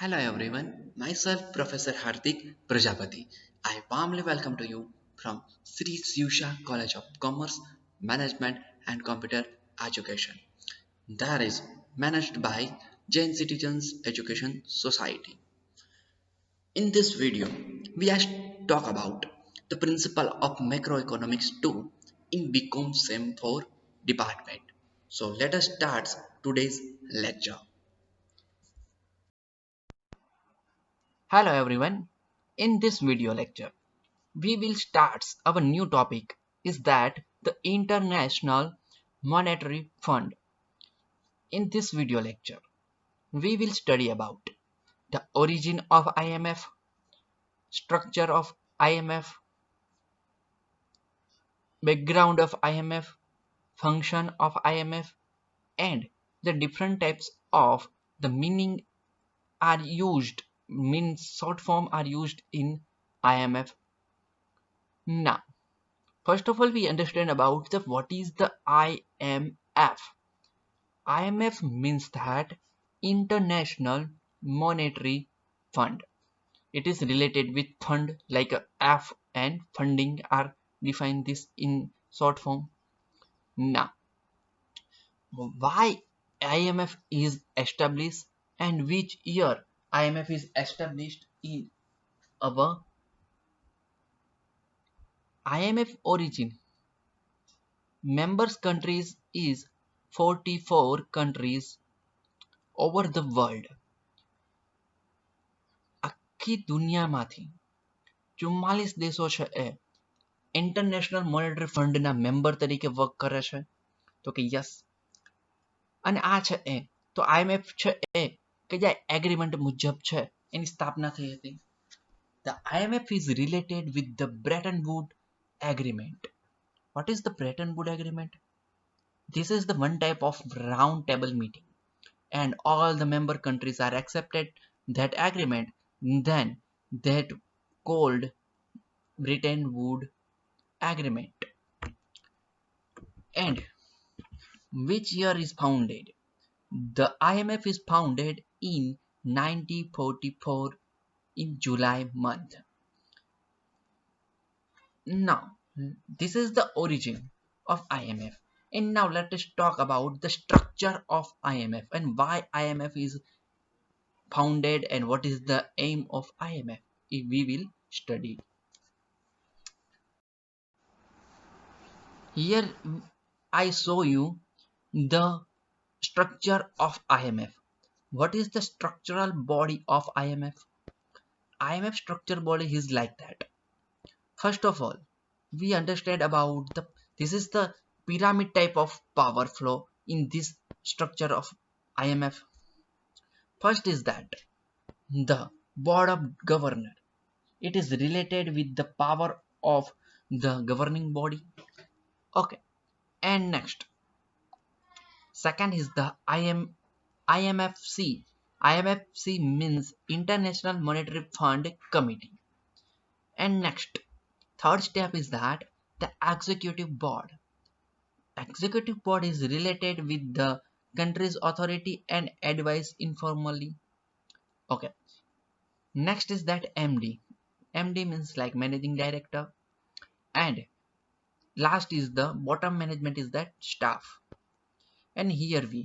Hello everyone, myself Professor Hardik Prajapati. I warmly welcome to you from Sri Susha College of Commerce, Management and Computer Education. That is managed by Jain Citizens Education Society. In this video, we are talk about the principle of macroeconomics 2 in BCom SEM-4 department. So let us start today's lecture. Hello everyone. In this video lecture, we will start our new topic is that the International Monetary Fund. In this video lecture, we will study about the origin of IMF, structure of IMF, background of IMF, function of IMF, and the different types of the meaning are used, means short form are used in IMF. Now, first of all, we understand about the what is the IMF. IMF means that International Monetary Fund. It is related with fund like a F and funding are defined this in short form. Now, why IMF is established and which year IMF is established in our IMF origin. Members countries is 44 countries over the world. આખી દુનિયામાંથી 44 દેશો છે એ international monetary ફંડના member તરીકે work કરે છે તો કે yes અને આ છે એ તો આઈએમએફ છે એ કે જે એગ્રીમેન્ટ મુજબ છે એની સ્થાપના થઈ હતી. The IMF is related with the Bretton Woods Agreement. What is the Bretton Woods Agreement? This is the one type of round table meeting and all the member countries are accepted that agreement, then that called Bretton Woods Agreement. And which year is founded? The IMF is founded in 1944 in July month. Now, this is the origin of IMF. And now let us talk about the structure of IMF and why IMF is founded and what is the aim of IMF. If we will study. Here I show you the structure of IMF. What is the structural body of IMF? IMF structure body is like that. First of all, we understand about this is the pyramid type of power flow in this structure of IMF. First is that the board of governor. It is related with the power of the governing body. Okay. And next, second is the IMFC. IMFC means International Monetary Fund Committee. And next, third step is that the executive board. Executive board is related with the country's authority and advise informally. Okay. Next is that MD. MD means like managing director. And last is the bottom management is that staff. And here we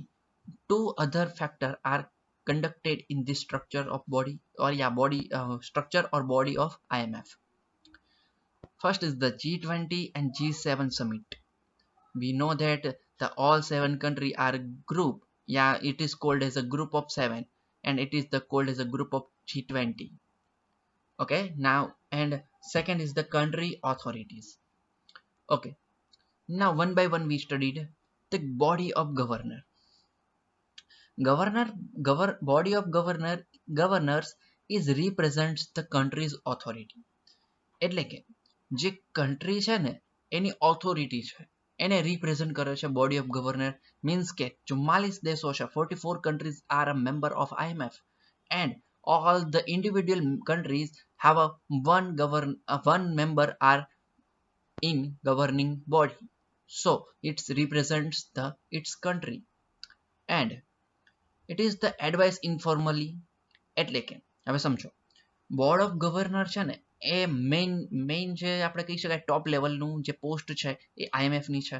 two other factor are conducted in this structure of body or body structure or body of IMF. First is the G20 and G7 summit. We know that the all 7 country are group. It is called as a group of 7 and it is the called as a group of G20. Okay, now and second is the country authorities. Okay, now one by one we studied the body of governor. Body of governors is represents the country's authority. એટલે કે જે country છે ને એની authority છે એને represent કરે છે body of governor. Means કે 44 દેશો છે, 44 countries are a member of IMF and all the individual countries have a one member are in governing body, so it represents its country and it is the advice informally એટલે કે હવે સમજો board of governor છે ને એ main જે આપણે કહી શકાય ટોપ લેવલનું જે પોસ્ટ છે એ IMF ની છે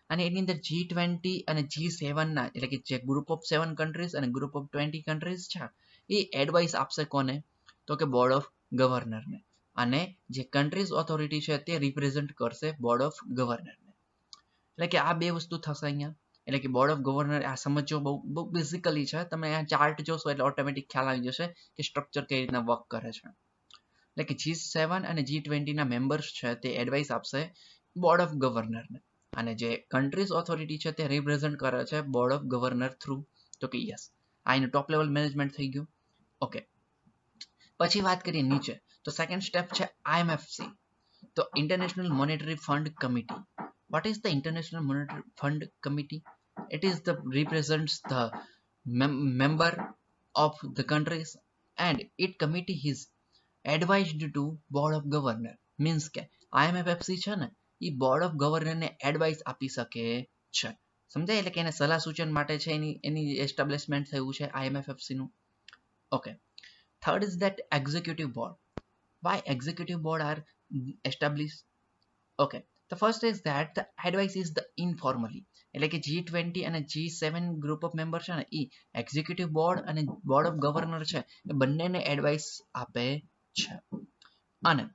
અને એની અંદર G20 અને G7 ના એટલે કે જે ગ્રુપ ઓફ 7 કન્ટ્રીઝ અને ગ્રુપ ઓફ 20 કન્ટ્રીઝ છે એ એડવાઇસ આપશે કોને તો કે બોર્ડ ઓફ ગવર્નરને અને જે કન્ટ્રીઝ ઓથોરિટી છે તે રિપ્રેઝન્ટ કરશે બોર્ડ ઓફ ગવર્નરને એટલે કે આ બે વસ્તુ થશે અહીંયા એટલે કે બોર્ડ ઓફ ગવર્નર આ સમજો બહુ બેઝિકલી છે તમે આ ચાર્ટ જોશો એટલે ઓટોમેટિક ખ્યાલ આવી જશે કે સ્ટ્રક્ચર કઈ રીતના વર્ક કરે છે એટલે કે G7 અને G20 ના મેમ્બર્સ છે તે એડવાઇસ આપશે બોર્ડ ઓફ ગવર્નરને અને જે કન્ટ્રીઝ ઓથોરિટી છે તે રિપ્રેઝન્ટ કરે છે બોર્ડ ઓફ ગવર્નર થ્રુ તો કે યસ આ એનું ટોપ લેવલ મેનેજમેન્ટ થઈ ગયું ઓકે પછી વાત કરીએ નીચે તો સેકન્ડ સ્ટેપ છે IMFC તો international monetary fund committee what is the international monetary fund committee it is the represents the member of the countries and it committee is advised to board of governor means કે IMFC છે ને એ board of governor ને advice આપી શકે છે સમજાય એટલે કે એને સલાહ સૂચન માટે છે એની એસ્ટાબ્લિશમેન્ટ થયું છે IMFC નું okay third is that executive board why executive board are established okay the first is that the advice is the informally એટલે કે G20 અને G7 ગ્રુપ ઓફ મેમ્બર છે ને એ એક્ઝિક્યુટિવ બોર્ડ અને બોર્ડ ઓફ ગવર્નર છે એ બંનેને advice આપે છે અને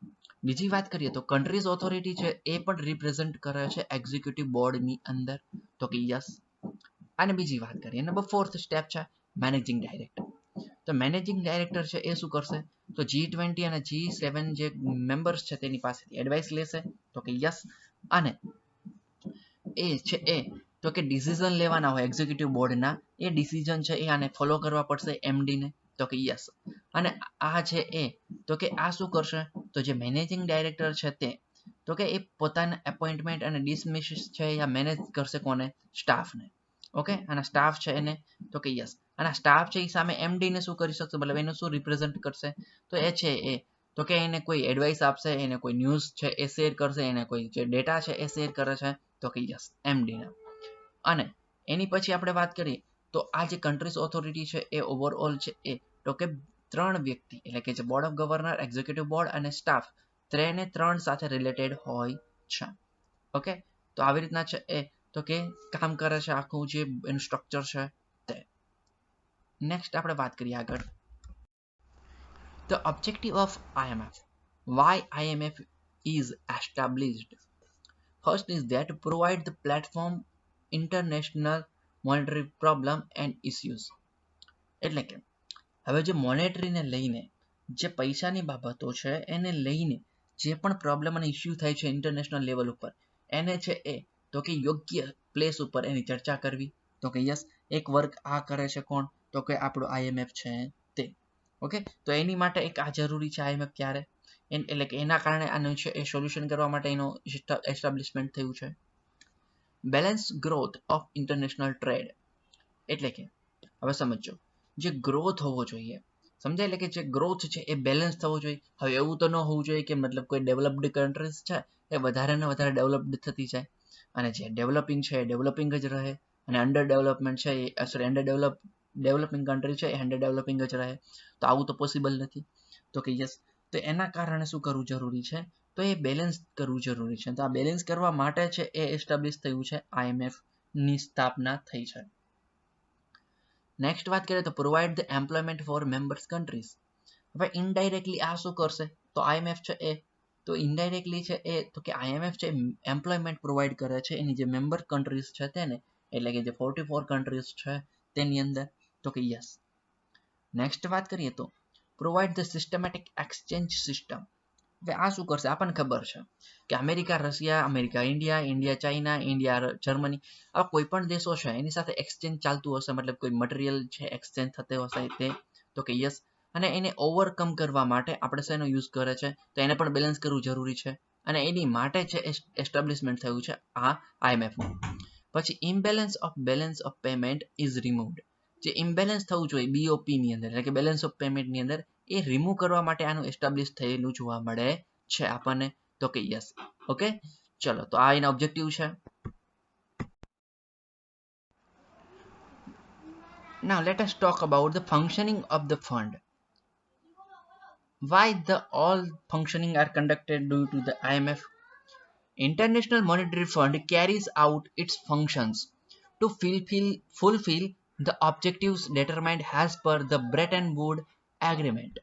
બીજી વાત કરીએ તો કન્ટ્રીઝ ઓથોરિટી છે એ પણ રિપ્રેઝન્ટ કરે છે એક્ઝિક્યુટિવ બોર્ડની અંદર તો કે યસ અને બીજી વાત કરીએ નંબર 4th સ્ટેપ છે મેનેજિંગ ડાયરેક્ટર તો મેનેજિંગ ડાયરેક્ટર છે એ શું કરશે તો G20 અને G7 જે મેમ્બર્સ છે તેની પાસેથી એડવાઇસ લેશે તો કે યસ અને એ છે એ તો કે ડિસિઝન લેવાના હોય એક્ઝિક્યુટિવ બોર્ડના એ ડિસિઝન છે એ આને ફોલો કરવા પડશે MD ને તો કે યસ અને આ છે એ તો કે આ શું કરશે તો જે મેનેજિંગ ડાયરેક્ટર છે તે તો કે એ પોતાના એપોઇન્ટમેન્ટ અને ડિસમિસ છે એ મેનેજ કરશે કોને સ્ટાફને ઓકે અને સ્ટાફ છે એને તો કે યસ અને સ્ટાફ છે એ સામે MD ને શું કરી શકશે મતલબ એનું શું રિપ્રેઝન્ટ કરશે તો એ છે એ તો કે એને કોઈ એડવાઇસ આપશે એને કોઈ ન્યૂઝ છે એ શેર કરશે એને કોઈ જે ડેટા છે એ શેર કરે છે તો કે યસ MD ને અને એની પછી આપણે વાત કરીએ તો આ જે કન્ટ્રીઝ ઓથોરિટી છે એ ઓવરઓલ છે એ તો કે 3 વ્યક્તિ એટલે કે જે board of governor executive board અને સ્ટાફ ત્રણ સાથે રિલેટેડ હોય છે ઓકે તો આવી રીતના છે એ તો કે કામ કરે છે આખું જે એનું સ્ટ્રક્ચર છે તે નેક્સ્ટ આપણે વાત કરીએ આગળ The objective of IMF. Why IMF is established? First is that to provide the platform international monetary problem and issues. એટલે કે હવે જે મોનેટરીને લઈને જે પૈસાની બાબતો છે એને લઈને જે પણ પ્રોબ્લેમ અને ઇસ્યુ થાય છે ઇન્ટરનેશનલ લેવલ ઉપર એને છે એ તો કે યોગ્ય પ્લેસ ઉપર એની ચર્ચા કરવી તો કે યસ એક વર્ક આ કરે છે કોણ તો કે આપણું IMF છે તે ઓકે તો એની માટે એક આ જરૂરી છે IMF ક્યારે એટલે કે એના કારણે આનું છે એ સોલ્યુશન કરવા માટે એનો એસ્ટાબ્લિશમેન્ટ થયું છે balance growth of international trade એટલે કે હવે સમજો જે ગ્રોથ હોવો જોઈએ સમજાય એટલે કે જે ગ્રોથ છે એ બેલેન્સ થવો જોઈએ હવે એવું તો ન હોવું જોઈએ કે મતલબ કોઈ ડેવલપ્ડ કન્ટ્રીઝ છે એ વધારે ને વધારે ડેવલપ્ડ થતી જાય અને જે ડેવલપિંગ છે એ ડેવલપિંગ જ રહે અને અંડર ડેવલપમેન્ટ છે એ સોરી અંડર ડેવલપિંગ કન્ટ્રી છે એ અંડર ડેવલપિંગ જ રહે તો આવું તો પોસિબલ નથી તો કે યસ તો એના કારણે શું કરવું જરૂરી છે તો એ બેલેન્સ કરવું જરૂરી છે તો આ બેલેન્સ કરવા માટે છે એ એસ્ટાબ્લિશ થયું છે IMF ની સ્થાપના થઈ છે નેક્સ્ટ વાત કરીએ તો provide the employment for members countries હવે ઇનડાયરેક્ટલી આ શું કરશે તો IMF છે એ તો ઇનડાયરેક્ટલી છે એ તો કે IMF છે એમ્પ્લોયમેન્ટ પ્રોવાઈડ કરે છે એની જે મેમ્બર કન્ટ્રીઝ છે તેને એટલે કે જે 44 કન્ટ્રીઝ છે તેની અંદર તો કે યસ નેક્સ્ટ વાત કરીએ તો provide the systematic exchange system હવે આ શું કરશે આપણને ખબર છે કે America Russia America India China India Germany આવા કોઈ પણ દેશો છે એની સાથે એક્સચેન્જ ચાલતું હશે મતલબ કોઈ મટીરિયલ છે એક્સચેન્જ થતો હશે તે તો કે યસ અને એને ઓવરકમ કરવા માટે આપણે શેનો યુઝ કરે છે તો એને પણ બેલેન્સ કરવું જરૂરી છે અને એની માટે છે એસ્ટાબ્લિશમેન્ટ થયું છે આ IMF નું પછી imbalance of payment is removed જે ઇમ્બેલેન્સ થવું જોઈએ BOP ની અંદર એટલે કે બેલેન્સ ઓફ પેમેન્ટ ની અંદર એ રિમૂવ કરવા માટે આનું એસ્ટાબ્લિશ થયેલું જોવા મળે છે આપણને તો કે યસ ઓકે ચલો તો આ એના ઓબ્જેક્ટિવ છે Now let us talk about the functioning of the fund Why the all functioning are conducted due to the IMF? International Monetary Fund carries out its functions to fulfill the objectives determined as per the Bretton Woods Agreement.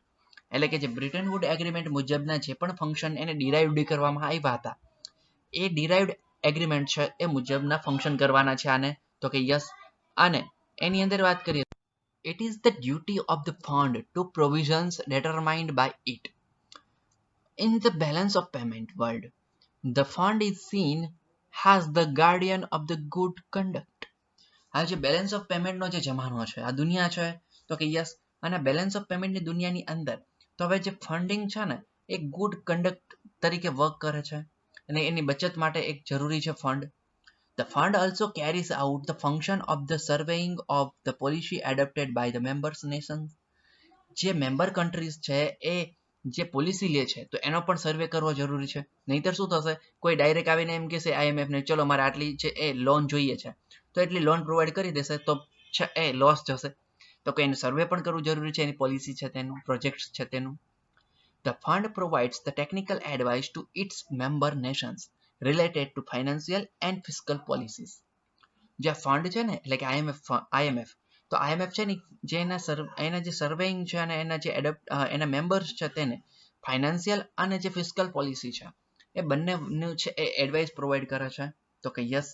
એટલે કે જે Britain wood agreement મુજબના જે પણ function એને derived કરવામાં આવ્યા હતા એ ડિરાઇવડ એગ્રીમેન્ટ છે એ મુજબના ફંક્શન કરવાના છે આને તો કે યસ અને એની અંદર વાત કરીએ it is the duty of the fund to provisions determined by it in the balance of payment world the fund is seen as the guardian of the good conduct. હવે જે બેલેન્સ ઓફ પેમેન્ટનો જે જમાનો છે આ દુનિયા છે તો કે યસ અને બેલેન્સ ઓફ પેમેન્ટની દુનિયાની અંદર તો હવે જે ફંડિંગ છે ને એ ગુડ કન્ડક્ટ તરીકે વર્ક કરે છે અને એની બચત માટે એક જરૂરી છે fund. The fund also carries out the function of the surveying of the policy adopted by the members nations. જે મેમ્બર કન્ટ્રીઝ છે એ જે પોલિસી લે છે તો એનો પણ સર્વે કરવો જરૂરી છે. નહીતર શું થશે કોઈ ડાયરેક્ટ આવીને એમ કહેશે IMF ને ચલો મારે આટલી છે એ લોન જોઈએ છે તો એટલી લોન પ્રોવાઈડ કરી દેશે તો છે એ લોસ જશે તો કે એનું સર્વે પણ કરવું જરૂરી છે એની પોલિસી છે તેનું પ્રોજેક્ટ છે તેનું. The fund provides the technical advice to its member nations related to financial and fiscal policies. જે ફંડ છે ને એટલે કે IMF તો IMF છે ને જે એના જે સર્વેઇંગ છે અને એના જે એના મેમ્બર્સ છે તેને ફાઇનાન્શિયલ અને જે ફિસ્કલ પોલિસી છે એ બંનેનું છે એ એડવાઇસ પ્રોવાઈડ કરે છે તો કે yes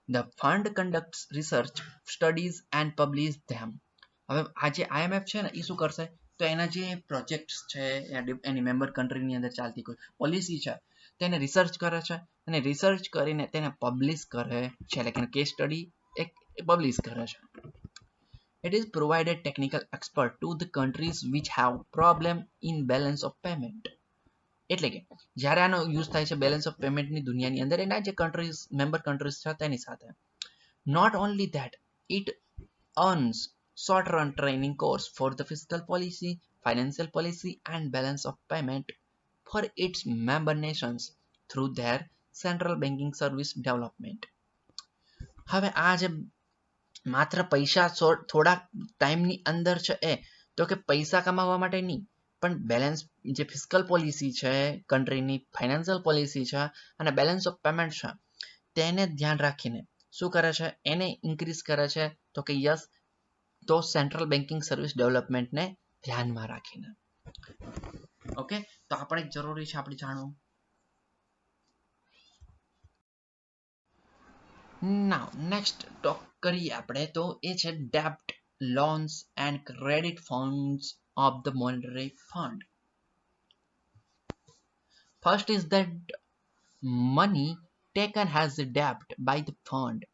the fund conducts research studies and publish them. હવે આ જે IMF છે ને એ શું કરશે તો એના જે પ્રોજેક્ટ્સ છે એની મેમ્બર કન્ટ્રીની અંદર ચાલતી કોઈ પોલિસી છે તેને રિસર્ચ કરે છે અને રિસર્ચ કરીને તેને પબ્લિશ કરે છે એટલે કે કેસ સ્ટડી એક પબ્લિશ કરે છે. It is provided technical expert to the countries which have problem in balance of payment. એટલે કે જ્યારે આનો યુઝ થાય છે બેલેન્સ ઓફ પેમેન્ટની દુનિયાની અંદર એના જે કન્ટ્રીઝ મેમ્બર કન્ટ્રીઝ છે તેની સાથે. Not only that, it earns short-run training course for the fiscal policy, financial policy and balance of payment for its member nations through their central banking service development. હવે આ જે માત્ર પૈસા થોડા ટાઈમની અંદર છે એ તો કે પૈસા કમાવા માટે નહીં પણ બેલેન્સ જે ફિસ્કલ પોલિસી છે કન્ટ્રીની ફાઇનાન્શિયલ પોલિસી છે અને બેલેન્સ ઓફ પેમેન્ટ છે તેને ધ્યાન રાખીને શું કરે છે એને ઇન્ક્રીઝ કરે છે તો કે યસ તો સેન્ટ્રલ બેન્કિંગ સર્વિસ ડેવલપમેન્ટને ધ્યાનમાં રાખીને. ઓકે તો આપણે જરૂરી છે આપણે જાણવું. નાઉ નેક્સ્ટ ટોક કરીએ આપણે તો એ છે ડેપ્ટ loans and credit funds of the monetary fund. First is that money taken has ડેપ્ટ by the fund.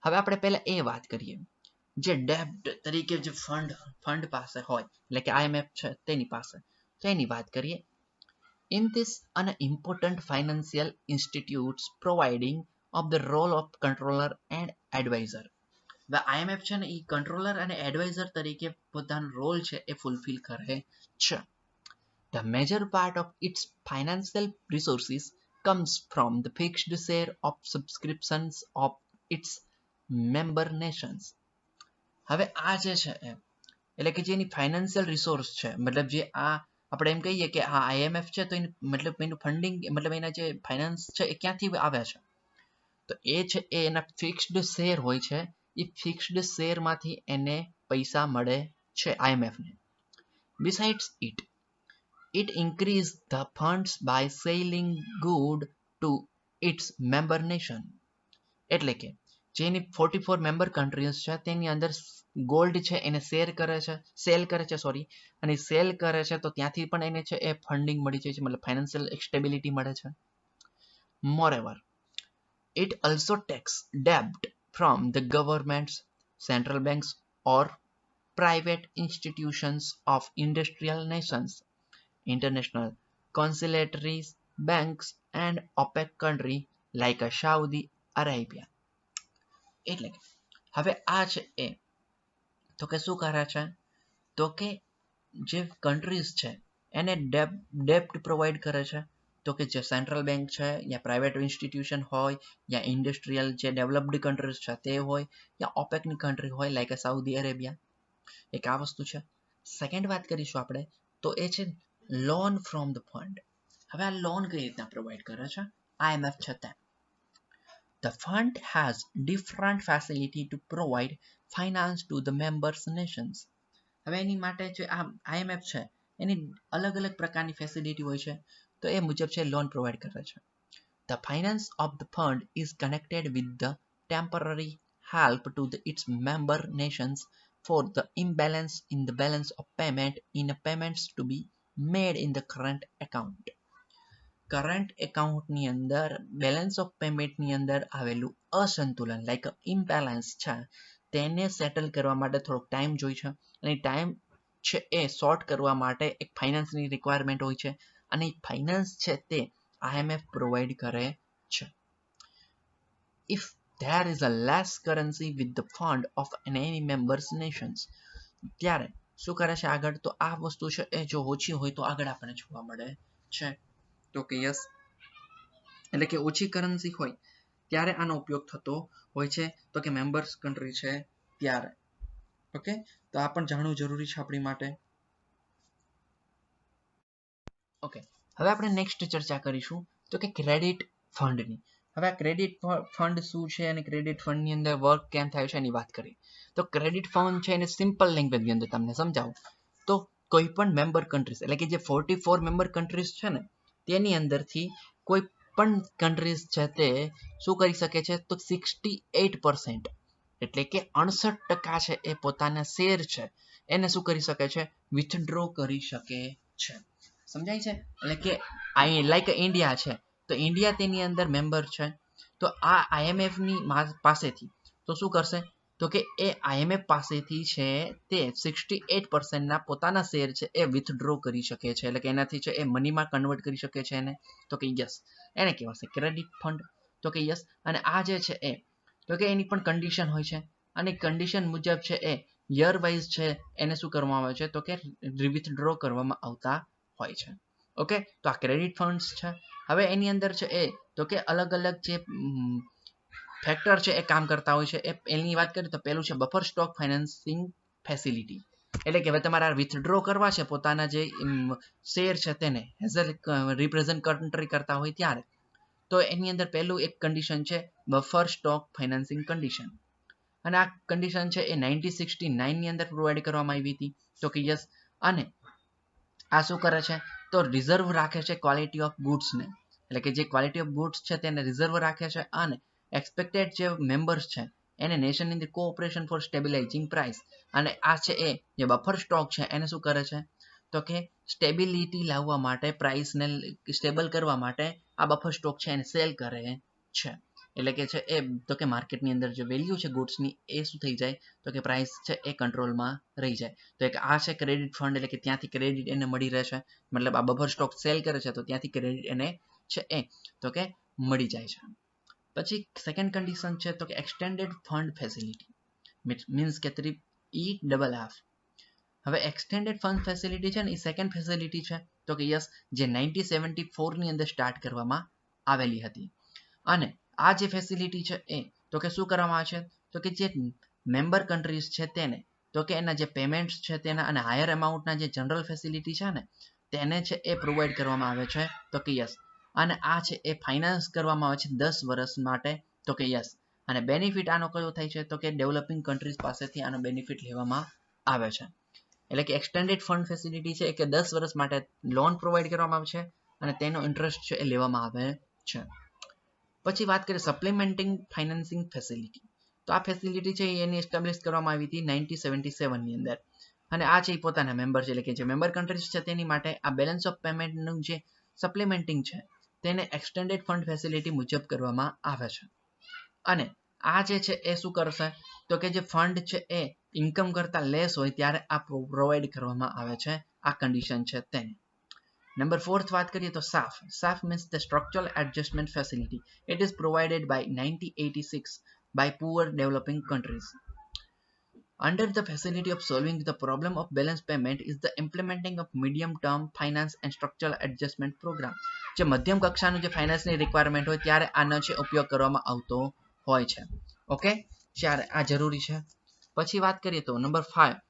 હવે આપણે પહેલા એ વાત કરીએ જે ડેપ્ટ તરીકે જે ફંડ પાસે હોય એટલે કે IMF છે તેની પાસે તેની વાત કરીએ. In this an important financial institutes providing of the role of controller and advisor. The IMF છે ને એ કંટ્રોલર અને એડવાઇઝર તરીકે પોતાનો રોલ છે એ ફૂલફિલ કરે છે. The major part of its financial resources comes from the fixed share of subscriptions of its member nations. હવે આ જે છે એટલે કે જે એની ફાઇનાન્શિયલ રિસોર્સ છે મતલબ જે આ આપણે એમ કહીએ કે આ IMF છે તો એની મતલબ એનું ફંડિંગ મતલબ એના જે ફાઇનાન્સ છે એ ક્યાંથી આવે છે તો એ છે એ એના ફિક્સ્ડ શેર હોય છે એ ફિક્સ્ડ શેરમાંથી એને પૈસા મળે છે IMF ને. Besides it increase the funds by selling good to its member nation. એટલે કે જેની 44 મેમ્બર કન્ટ્રીઝ છે તેની અંદર ગોલ્ડ છે એને સેલ કરે છે અને સેલ કરે છે તો ત્યાંથી પણ એને છે એ ફંડિંગ મળી જાય છે મતલબ ફાઇનાન્શિયલ સ્ટેબિલિટી મળે છે. Moreover, it also takes debt from the governments, central banks or private institutions of industrial nations, international conciliatories, banks and OPEC country like a Saudi Arabia. એટલે હવે આ છે એ તો કે શું કરે છે તો કે જે કન્ટ્રીઝ છે એને ડેપ્ટ પ્રોવાઈડ કરે છે તો કે જે સેન્ટ્રલ બેંક છે યા પ્રાઇવેટ ઇન્સ્ટિટ્યુશન હોય યા ઇન્ડસ્ટ્રીયલ જે ડેવલપ્ડ કન્ટ્રીઝ છે તે હોય યા ઓપેકની કન્ટ્રી હોય લાઈક સાઉદી અરેબિયા એક આ વસ્તુ છે. સેકન્ડ વાત કરીશું આપણે તો એ છે લોન ફ્રોમ ધ ફંડ. હવે આ લોન કઈ રીતના પ્રોવાઈડ કરે છે IMF છતાં. The fund has different facility to provide finance to the members nations. હવે એની માટે જે આ IMF છે એની અલગ અલગ પ્રકારની ફેસિલિટી હોય છે, તો એ મુજબ છે લોન પ્રોવાઈડ કરે છે. The finance of the fund is connected with the temporary help to its member nations for the imbalance in the balance of payment in payments to be made in the current account. Current એકાઉન્ટની અંદર balance of પેમેન્ટની અંદર આવેલું અસંતુલન like imbalance છે તેને settle કરવા માટે થોડોક ટાઈમ જોઈએ છે, અને ટાઈમ છે એ શોર્ટ કરવા માટે એક ફાઇનાન્સની રિક્વાયરમેન્ટ હોય છે, અને ફાઇનાન્સ છે તે IMF પ્રોવાઈડ કરે છે. If there is a less currency with the fund of any members nations, ત્યારે શું કરે છે આગળ, તો આ વસ્તુ છે એ જો ઓછી હોય તો આગળ આપણને જોવા મળે છે. તો કે યસ, એટલે કે ઓછી કરન્સી હોય ત્યારે આનો ઉપયોગ થતો હોય છે, તો કે મેમ્બર્સ કન્ટ્રી છે ત્યારે. ઓકે, તો આ પણ જાણવું જરૂરી છે આપણી માટે. ઓકે, હવે આપણે નેક્સ્ટ ચર્ચા કરીશું તો કે ક્રેડિટ ફંડની. હવે આ ક્રેડિટ ફંડ શું છે અને ક્રેડિટ ફંડની અંદર વર્ક કેમ થાય છે એની વાત કરીએ. તો ક્રેડિટ ફંડ છે એને સિમ્પલ લેંગ્વેજની અંદર તમને સમજાવું તો કોઈ પણ મેમ્બર કન્ટ્રીઝ એટલે કે જે 44 મેમ્બર કન્ટ્રીઝ છે ને તેની અંદરથી કોઈ પણ કન્ટ્રીઝ છે તે શું કરી શકે છે, તો 68% એટલે કે 68% છે એ પોતાના શેર છે એને શું કરી શકે છે, વિથડ્રો કરી શકે છે. સમજાય છે? એટલે કે લાઈક ઇન્ડિયા છે તો ઇન્ડિયા તેની અંદર મેમ્બર છે, તો આ IMF ની પાસેથી તો શું કરશે, તો કે એ IMF પાસેથી છે તે 68% ના પોતાના શેર છે એ વિથડ્રો કરી શકે છે, એટલે કે એનાથી છે એ મનીમાં કન્વર્ટ કરી શકે છે એને. તો કે યસ, એને કહેવાશે ક્રેડિટ ફંડ. તો કે યસ, અને આ જે છે એ તો કે એની પણ કન્ડિશન હોય છે, અને કન્ડિશન મુજબ છે એ યર વાઇઝ છે એને શું કરવામાં આવે છે, તો કે વિથડ્રો કરવામાં આવતા હોય છે. ઓકે, તો આ ક્રેડિટ ફંડ્સ છે. હવે એની અંદર છે એ તો કે અલગ અલગ જે ફેક્ટર છે એ કામ કરતા હોય છે. એની વાત કરીએ તો પહેલું છે બફર સ્ટોક ફાઇનાન્સિંગ ફેસિલિટી, એટલે કે હવે તમારે વિથડ્રો કરવા છે પોતાના જે શેર છે તેને એઝ અ રિપ્રેઝન્ટ કન્ટ્રી કરતા હોય ત્યારે, તો એની અંદર પહેલું એક કન્ડિશન છે બફર સ્ટોક ફાઇનાન્સિંગ કન્ડિશન, અને આ કન્ડિશન છે એ 1969 ની અંદર પ્રોવાઈડ કરવામાં આવી હતી. તો કે યસ, અને આ શું કરે છે, તો રિઝર્વ રાખે છે ક્વોલિટી ઓફ ગુડ્સને, એટલે કે જે ક્વોલિટી ઓફ ગુડ્સ છે તેને રિઝર્વ રાખે છે, અને એક્સપેક્ટેડ જે મેમ્બર્સ છે એને nation in the cooperation for stabilising price, અને આ છે એ જે બફર સ્ટોક છે એને શું કરે છે, તો કે સ્ટેબિલિટી લાવવા માટે પ્રાઇસને સ્ટેબલ કરવા માટે આ બફર સ્ટોક છે એને સેલ કરે છે. એટલે કે છે એ તો કે માર્કેટની અંદર જે વેલ્યુ છે ગુડ્સની એ શું થઈ જાય, તો કે પ્રાઇસ છે એ કંટ્રોલમાં રહી જાય. તો એક આ છે ક્રેડિટ ફંડ, એટલે કે ત્યાંથી ક્રેડિટ એને મળી રહેશે, મતલબ આ બફર સ્ટોક સેલ કરે છે તો ત્યાંથી ક્રેડિટ એને છે એ તો કે મળી જાય છે. પછી સેકન્ડ કન્ડિશન છે તો કે એક્સટેન્ડેડ ફંડ ફેસિલિટી, મીન્સ કે EFF. હવે એક્સટેન્ડેડ ફંડ ફેસિલિટી છે ને એ સેકન્ડ ફેસિલિટી છે, તો કે યસ, જે 1974 ની અંદર સ્ટાર્ટ કરવામાં આવેલી હતી. અને આ જે ફેસિલિટી છે એ તો કે શું કરવામાં આવે છે, તો કે જે મેમ્બર કન્ટ્રીઝ છે તેને તો કે એના જે પેમેન્ટ્સ છે તેના અને હાયર અમાઉન્ટના જે જનરલ ફેસિલિટી છે ને તેને છે એ પ્રોવાઈડ કરવામાં આવે છે. તો કે યસ, અને આ છે એ ફાઇનાન્સ કરવામાં આવે છે 10 વર્ષ માટે. તો કે યસ, અને બેનિફિટ આનો કયો થાય છે, તો કે ડેવલપિંગ કન્ટ્રીઝ પાસેથી આનો બેનિફિટ લેવામાં આવે છે. એટલે કે એક્સટેન્ડેડ ફંડ ફેસિલિટી છે કે 10 વર્ષ માટે લોન પ્રોવાઈડ કરવામાં આવે છે, અને તેનો ઇન્ટરેસ્ટ છે એ લેવામાં આવે છે. પછી વાત કરીએ સપ્લિમેન્ટિંગ ફાઇનાન્સિંગ ફેસિલિટી, તો આ ફેસિલિટી છે એની એસ્ટાબ્લિશ કરવામાં આવી હતી 1977 ની અંદર, અને આ છે પોતાના મેમ્બર છે, એટલે કે જે મેમ્બર કન્ટ્રીઝ છે તેની માટે આ બેલેન્સ ઓફ પેમેન્ટનું જે સપ્લિમેન્ટિંગ છે તેને એક્સટેન્ડેડ ફંડ ફેસિલિટી મુજબ કરવામાં આવે છે. અને આ જે છે એ શું કરશે, તો કે જે ફંડ છે એ ઇન્કમ કરતા લેસ હોય ત્યારે આ પ્રોવાઈડ કરવામાં આવે છે, આ કન્ડિશન છે તેને. નંબર 4th વાત કરીએ તો SAF means the structural adjustment facility. It is provided by 1986 by poor developing countries. Under the facility of solving the problem of balance payment is the implementing of medium term finance and structural adjustment program. જે મધ્યમ કક્ષાનું જે ફાઇનાન્સની requirement હોય ત્યારે આનો છે ઉપયોગ કરવામાં આવતો હોય છે. ઓકે, ચાર આ જરૂરી છે. પછી વાત કરીએ તો number 5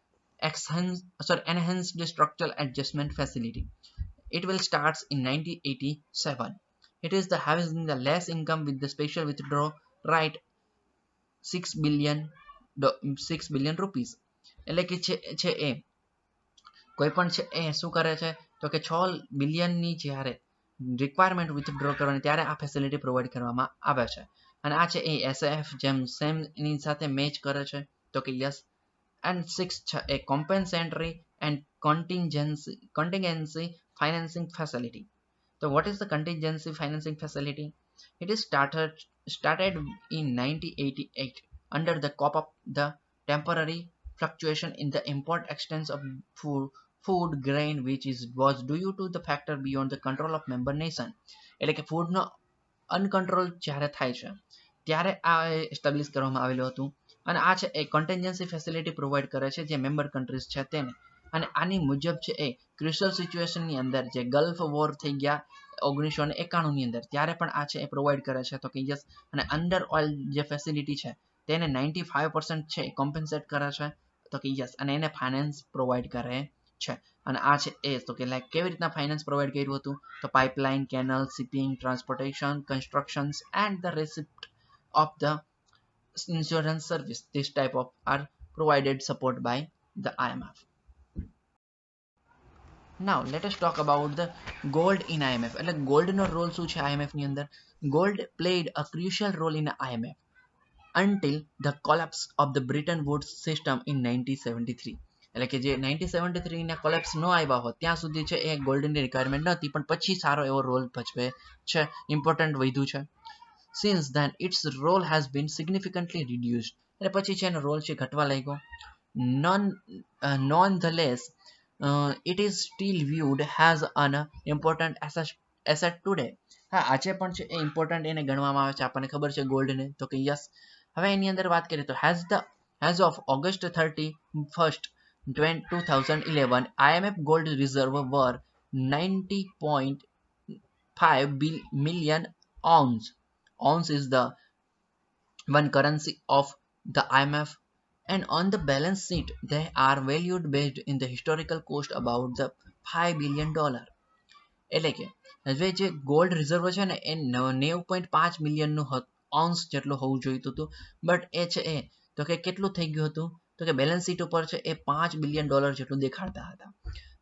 enhanced structural adjustment facility. It will starts in 1987. It is the having the less income with the special withdraw right 6 billion 6 billion rupees. એટલે કે છે એ કોઈ પણ છે એ શું કરે છે તો કે 6 બિલિયનની જ્યારે રિક્વાયરમેન્ટ વિથડ્રો કરવાની ત્યારે આ ફેસિલિટી પ્રોવાઈડ કરવામાં આવે છે અને આ છે એ એસએફ જેમ સેમ ની સાથે મેચ કરે છે તો કે યસ. And 6 છે એ compensatory and contingency financing facility. So what is the contingency financing facility? It is started in 1988 under the scope of the temporary fluctuation in the import extent of food grain which was due to the factor beyond the control of member nation. એટલે કે ફૂડનો uncontrol જ્યારે થાય છે ત્યારે આ establish કરવામાં આવેલું હતું અને આ છે એ કન્ટેન્જન્સી ફેસિલિટી પ્રોવાઈડ કરે છે જે મેમ્બર કન્ટ્રીઝ છે તેને અને આની મુજબ છે એ ક્રુશિયલ સિચ્યુએશનની અંદર જે ગલ્ફ વોર થઈ ગયા 1991 ની અંદર ત્યારે પણ આ છે એ પ્રોવાઈડ કરે છે તો કે યસ. અને અંડર ઓઇલ જે ફેસિલિટી છે તેને 95% છે એ કોમ્પન્સેટ કરે છે તો કે યસ અને એને ફાઇનાન્સ પ્રોવાઈડ કરે છે અને આ છે એ તો કે લાઈક કેવી રીતના ફાઇનાન્સ પ્રોવાઈડ કર્યું હતું તો pipeline canal shipping transportation constructions and the receipt of the insurance service. This type of are provided support by the IMF. Now let us talk about the gold in IMF. એટલે gold નો role શું છે IMF ની અંદર? Gold played a crucial role in IMF until the collapse of the Bretton Woods system in 1973. એટલે કે જે 1973 ના collapse ન આવ્યા હોત ત્યાં સુધી છે એ ગોલ્ડની રિક્વાયરમેન્ટ નહોતી પણ પછી સારો એવો રોલ ભજવે છે ઇમ્પોર્ટન્ટ વધ્યું છે. Since then its role has been significantly reduced. એટલે પછી છે એનો રોલ છે ઘટવા લાગ્યો. Nonetheless it is still viewed as an important asset today. હા આજે પણ છે એ ઇમ્પોર્ટન્ટ એને ગણવામાં આવે છે આપણને ખબર છે ગોલ્ડને તો કે યસ. હવે એની અંદર વાત કરીએ તો as of August 31st 2011 IMF gold reserve were 90.5 million ounce. Ounce is the one currency of the IMF and on the balance sheet they are valued based in the historical cost about the $5 billion. એટલે કે હવે જે gold reserve છે ને એ 90.5 મિલિયનનું ones જેટલું હોવું જોઈતું હતું બટ એ છે એ તો કે કેટલું થઈ ગયું હતું તો કે બેલેન્સ શીટ ઉપર છે એ $5 બિલિયન જેટલું દેખાડતા હતા.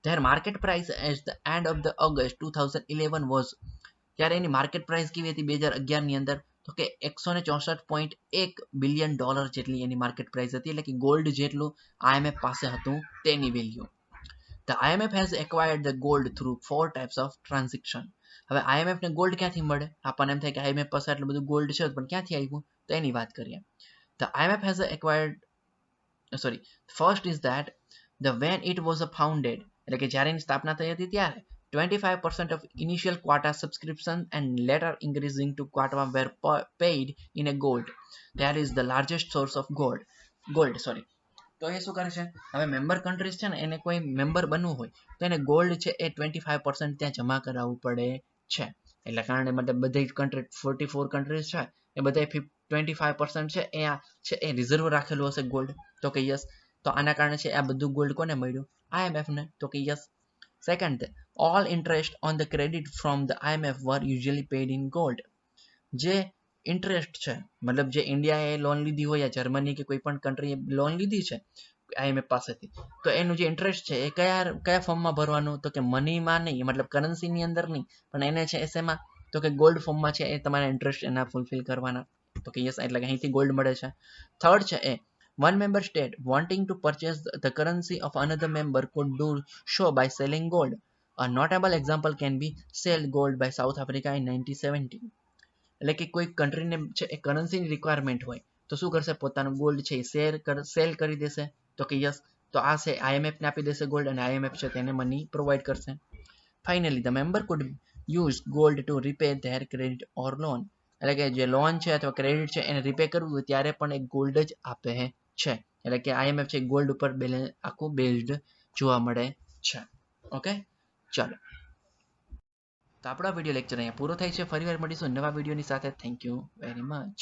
Their market price at the end of the August 2011 was ત્યારે એની માર્કેટ પ્રાઇસ કેવી હતી 2011 ની અંદર તો કે 164.1 બિલિયન ડોલર જેટલી એની માર્કેટ પ્રાઇસ હતી એટલે કે ગોલ્ડ જેટલું IMF પાસે હતું તેની value. The IMF has acquired the gold through 4 types of transaction. હવે IMF ને ગોલ્ડ ક્યાંથી મળે આપણને એમ થાય કે IMF પાસે આટલું બધું ગોલ્ડ છે પણ ક્યાંથી આવ્યું તો એની વાત કરીએ. The IMF has acquired first is that the when it was founded એટલે કે જ્યારે એની સ્થાપના થઈ હતી ત્યારે 25% of initial quota subscription and later increasing to quota were paid in a gold. That is the largest source of gold. તો એ શું કરે છે હવે મેમ્બર કન્ટ્રીઝ છે ને એને કોઈ મેમ્બર બનવું હોય તો એને ગોલ્ડ છે એ 25% ત્યાં જમા કરાવવું પડે છે એટલે કારણે મતલબ બધી કન્ટ્રી 44 કન્ટ્રીઝ છે એ બધા 25% છે એ રિઝર્વ રાખેલું હશે ગોલ્ડ તો કે યસ. તો આના કારણે છે આ બધું ગોલ્ડ કોને મળ્યું IMF ને તો કે yes. Second, all interest on the credit from the IMF were usually paid in gold. જે ઇન્ટરેસ્ટ છે મતલબ જે ઇન્ડિયાએ લોન લીધી હોય યા જર્મની કે કોઈ પણ કન્ટ્રીએ લોન લીધી છે IMF પાસેથી તો એનું જે ઇન્ટરેસ્ટ છે એ કયા ફોર્મમાં ભરવાનું તો કે મનીમાં નહીં મતલબ કરન્સીની અંદર નહીં પણ એને છે એસેમાં તો કે ગોલ્ડ ફોર્મમાં છે એ તમારા ઇન્ટરેસ્ટ એના ફૂલફિલ કરવાના તો કે યસ એટલે કે અહીંથી ગોલ્ડ મળે છે. થર્ડ છે એ one member state wanting to purchase the currency of another member could do so by selling gold. A notable example can be sell gold by South Africa in 1970. એટલે કે કોઈ કન્ટ્રીને છે એ કરન્સીની રિક્વાયરમેન્ટ હોય તો શું કરશે પોતાનું ગોલ્ડ છે એ સેલ કરી દેશે તો કે યસ. તો આ છે IMF ને આપી દેશે ગોલ્ડ અને IMF છે તેને મની પ્રોવાઈડ કરશે. Finally the member could use gold to repay their credit or loan. એટલે કે જે લોન છે અથવા ક્રેડિટ છે એને રીપે કરવું હોય ત્યારે પણ એક ગોલ્ડ જ આપે છે એટલે કે IMF છે ગોલ્ડ ઉપર આખું બેઝડ જોવા મળે છે. ઓકે ચાલો તો આપણો વિડીયો લેક્ચર અહીંયા પૂરો થાય છે. ફરીવાર મળીશું નવા વિડીયોની સાથે. Thank you very much.